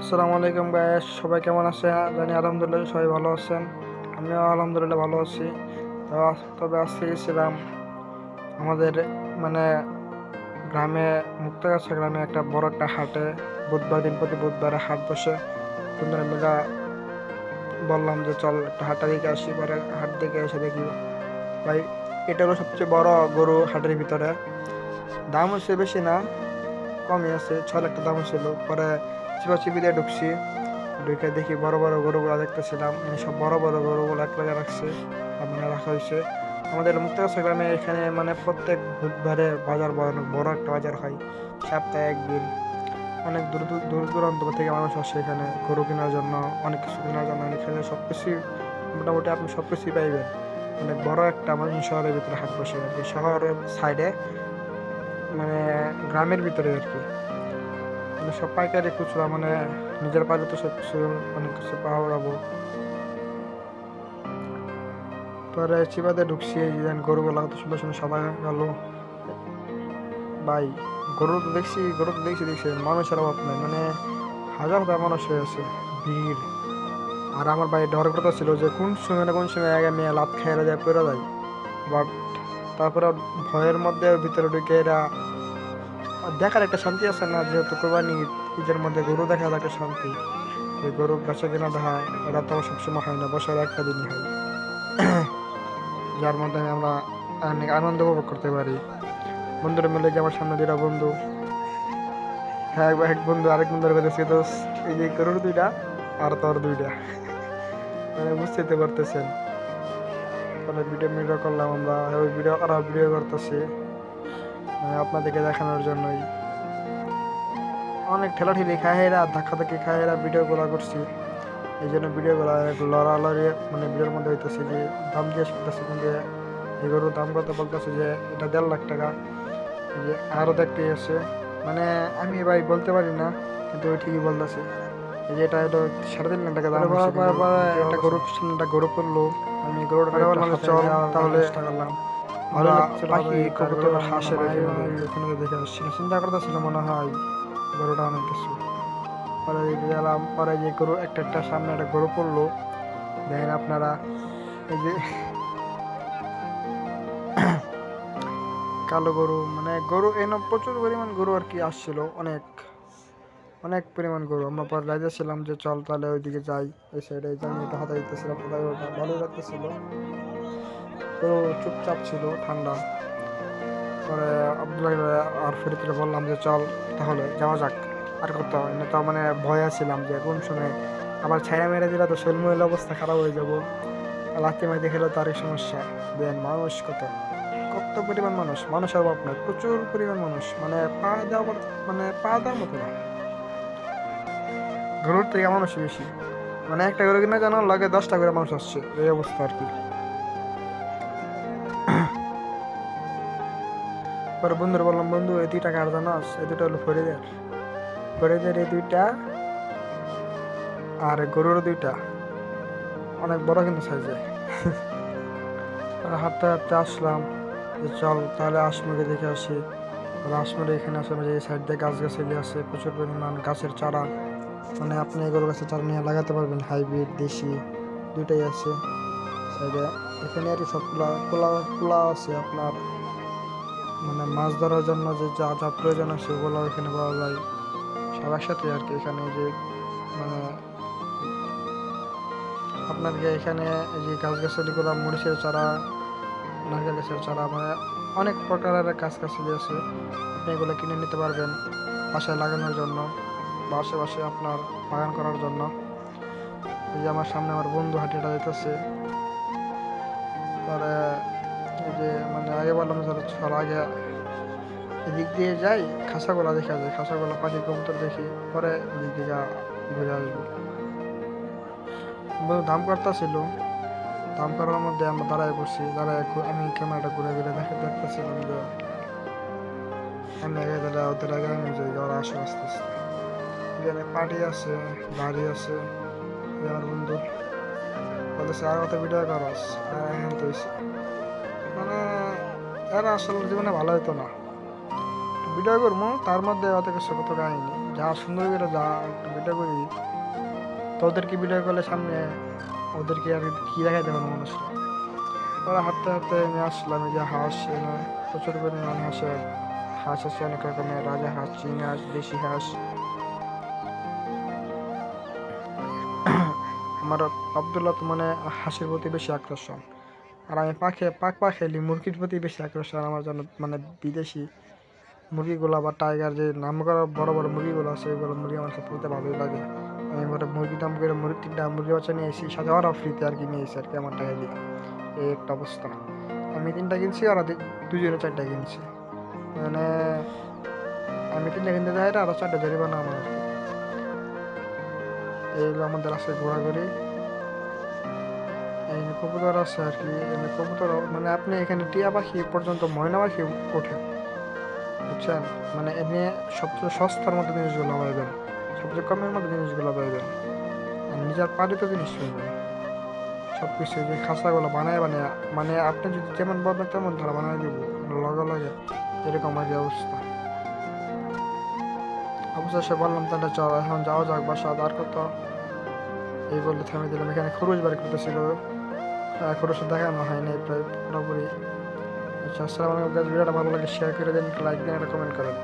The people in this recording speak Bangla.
আসসালামু আলাইকুম গাইস, সবাই কেমন আছেন? জানি আলহামদুলিল্লাহ সবাই ভালো আছেন। আমিও আলহামদুলিল্লাহ ভালো আছি। তবে আজকে গেছিলাম আমাদের মানে গ্রামে, মুক্তাগাছা গ্রামে একটা বড় একটা হাটে। বুধবার দিন প্রতি বুধবারে হাট বসে। বন্ধুরা মিলে বললাম যে চল একটা হাটটা দেখে আসি। পরে হাট দেখে এসে দেখি ভাই, এটা হলো সবচেয়ে বড় গরু হাটের ভিতরে। দাম হচ্ছে বেশি না, কমই আছে, 6 লাখ টাকা দাম ছিল। পরে চিপা দিয়ে ঢুকছি, ঢুকে দেখি বড় বড় গরুগুলো দেখতেছিলাম। সব বড় বড় গরুগুলো এক জায়গায় রাখছে, রাখা হয়েছে। আমাদের মুক্তাগাছা গ্রামে এখানে প্রত্যেক বুধবারে বাজার, বড় একটা বাজার হয়, সপ্তাহে একদিন। অনেক দূর দূর দূর দূরান্ত থেকে মানুষ আসে এখানে গরু কেনার জন্য, অনেক কিছু কেনার জন্য। এখানে সব কিছুই মোটামুটি আপনি সব কিছুই পাইবেন। অনেক বড় একটা আমাদের শহরের ভিতরে হাট বসে আর কি, শহরের সাইডে, গ্রামের ভিতরে আর কি। সব পাইকারি খুচরা, নিজের পাইলে তো সব কিছু অনেক কিছু পাওয়া যাবো। পরে চিবাতে ঢুকছি, গরুগুলা কত সুন্দর সুন্দর সাদা কালো। ভাই, গরু তো দেখছি মানুষের অভাব নাই, হাজার হাজার মানুষ হয়ে আছে, ভিড়। আর আমার ভাই ডর কথা ছিল যে কোন সময় না কোন সময় আগে মেয়ে লাত খেয়ে যায়, পড়ে যায়। বাট তারপরে ভয়ের মধ্যে ভিতরে ঢুকে এরা দেখার একটা শান্তি আছে না, যেহেতু কোরবানি ঈদের মধ্যে গরু দেখার একটা শান্তি। ওই গরু বেচা কেনা দেখা, এটা তো সবসময় হয় না, বছরে একটা দিনই হয়, যার মধ্যে আমরা অনেক আনন্দ উপভোগ করতে পারি। বন্ধুরা মিলে যে আমার সামনে দুইটা বন্ধু, হ্যাঁ এক বন্ধু আরেক বন্ধুর কাছে তো এই যে গরুর দুইটা আর তোর দুইটা, বুঝতে তো পারতেছেন। তাহলে ভিডিও করলাম আমরা, ওই ভিডিও করতেছি আপনাদেরকে দেখানোর জন্যই। অনেক ঠেলাঠেলি খায় এরা, ধাক্কাধাক্কি খায় এরা, ভিডিওগুলো করছি। এই জন্য ভিডিওগুলো লড়ালড়ি ভিডিওর মধ্যে হইতেছে যে দাম জিজ্ঞেস করতেছে, কিন্তু এই গরুর দাম কত বলতেছে যে এটা 1.5 লাখ টাকা। যে আরও দেখতে এসছে, আমি ভাই বলতে পারি না, কিন্তু ওই ঠিকই বলতেছে যে এটা হলো 3.5 লাখ টাকা দাম। একটা গরু একটা গরু পড়লো, আমি গরুটা চল তাহলে ভালো লাগছিল। হাঁসের ওখানে দেখে আসছি, চিন্তা করতেছিল মনে হয় গরুটা অনেক কিছু। পরে গেলাম, পরে যে গরু একটা সামনে একটা গরু পড়লো, দেখেন আপনারা, এই যে কালো গরু, গরু এনে প্রচুর পরিমাণ গরু আর কি আসছিল, অনেক অনেক পরিমাণ গরু। আমরা পরে যাইতেছিলাম যে চল তাহলে ওইদিকে যাই, এই সাইডে আমি এটা হাতা দিতেছিলাম, ভালো লাগতেছিল। গরু চুপচাপ ছিল, ঠান্ডা। পরে আব্দুল্লাহ আর ফরিদকে বললাম যে চল তাহলে যাওয়া যাক। আর কত তো ভয় ছিলাম যে কোন সময় আবার ছায়া মেরে দিলে তো শরীর অবস্থা খারাপ হয়ে যাবো, লাথি মাইতে খেলে তো আরেক সমস্যা। দেন মানুষ কত কত পরিমাণ মানুষের অভাব নয়, প্রচুর পরিমাণ মানুষ, পা দেওয়ার মতো না। গরুর থেকে মানুষ বেশি, একটা গরু কিনা জানার লাগে 10টা করে মানুষ আসছে, এই অবস্থা আর কি। পরে বন্ধুরা বললাম, বন্ধু এই 2টা কার জানাস? এই 2টা হলো ফরিদের এই 2টা, আর গরুর 2টা অনেক বড় কিন্তু সাইজে। হাঁটতে হাঁটতে আসলাম যে চল তাহলে আসমুড়ি দেখে আসি। আসমুড়ি এখানে আসলে যে সাইড দিয়ে গাছগাছালি আছে, প্রচুর পরিমাণ গাছের চারা, আপনি এগুলো গাছের চারা নিয়ে লাগাতে পারবেন, হাইব্রিড দেশি দুইটাই আছে সাইডে। এখানে আর কি সবগুলা কুলা আছে আপনার, মাছ ধরার জন্য যে যা যা প্রয়োজন আছে সেগুলো এখানে পাওয়া যায় সব একসাথে আর কি। এখানে যে আপনাকে এখানে এই যে গাছগাছালিগুলো, মরিচের চারা, নারকেল গাছের চারা, অনেক প্রকারের গাছগাছালি আছে, আপনি এগুলো কিনে নিতে পারবেন বাসায় লাগানোর জন্য বা আশেপাশে আপনার বাগান করার জন্য। এই যে আমার সামনে আমার বন্ধু হাঁটিটা যেতেছে, পরে এই যে আগে বললাম চল আগে এদিক দিয়ে যাই, খাসাগোলা দেখা যায়, খাসাগোলা পাখি কবুতর দেখি, পরে এদিক দিকে ঘুরে আসবো। দাম করতেছিল, দাম করার মধ্যে আমরা দাঁড়ায় পড়ছি, আমি ক্যামেরাটা ঘুরে ঘুরে দেখতেছিলাম যে আমি আগে দিলে ওদের আগে আমি যাই, ওরা আসে আস্তে আস্তে। এখানে পার্টি আছে, বাড়ি আছে, আমার বন্ধু বলতেছে আর কত ভিডিও করস, আর এখন তো এরা আসলে জীবনে ভালো হতো না। ভিডিও করবো তার মধ্যে অত কিছু কত কাহিনি, যা সুন্দর করে যা একটু ভিডিও করি, তো ওদেরকে ভিডিও করলে সামনে ওদেরকে আর কি দেখাই দেবেন মানুষরা। ওরা হাঁটতে হাঁটতে আমি আসলাম, এই যে হাঁস এনে প্রচুর পরিমাণ হাঁস আছে, অনেক রকমের রাজা হাঁস, চীন হাঁস, দেশি হাঁস। আমার আবদুল্লাহ তো মানে হাঁসের প্রতি বেশি আকর্ষণ, আর আমি পাখি মুরগির প্রতি বেশি আকর্ষণ আমার জন্য। মানে বিদেশি মুরগিগুলো বা টাইগার যে নাম করা বড় বড় মুরগিগুলো আছে, ওইগুলো মুরগি আমার কাছে পুরোতে ভালোই লাগে। আমি এবার মুরগি দাম করে তিনটা মুরগি বাচ্চা নিয়ে এসেছি, সাথে ওরা ফ্রিতে আর কি নিয়ে এসেছি আর কি আমার টাকা দিয়ে। এই একটা অবস্থা। আমি 3টা কিনছি, ওরা 2জনে 4টা কিনছি। মানে আমি 3টা কিনতে যাই, আরো 4টা জরিমানা আমার আর কি। এইগুলো আমাদের আছে ঘোরাঘুরি। এই কবুতর আছে আর কি, কবুতর মানে আপনি এখানে টিয়া পাখি পর্যন্ত ময়না পাখি ওঠে, বুঝছেন? মানে এনে সবচেয়ে সস্তার মতো জিনিসগুলো পাইবেন, সবচেয়ে কমের মতো জিনিসগুলো পাইবেন, আর নিজের পালিত জিনিস পাইবেন। সব কিছু যে খাঁচাগুলো বানায় মানে আপনি যদি যেমন বলবেন তেমন তারা বানায় দিব লগে লগে, এরকম আর কি অবস্থা। অবশেষে বললাম তাহলে চল এখন যাওয়া যাক বাসা, আর কত এই বলে থামিয়ে দিলাম। এখানে খরচ বাড়ি করতেছিল, খরচ দেখানো হয় নাই প্রায় পুরোপুরি। আচ্ছা, আসসালামু আলাইকুম। ভিডিওটা ভালো লাগে শেয়ার করে দিন, লাইক দিন, একটা কমেন্ট করেন।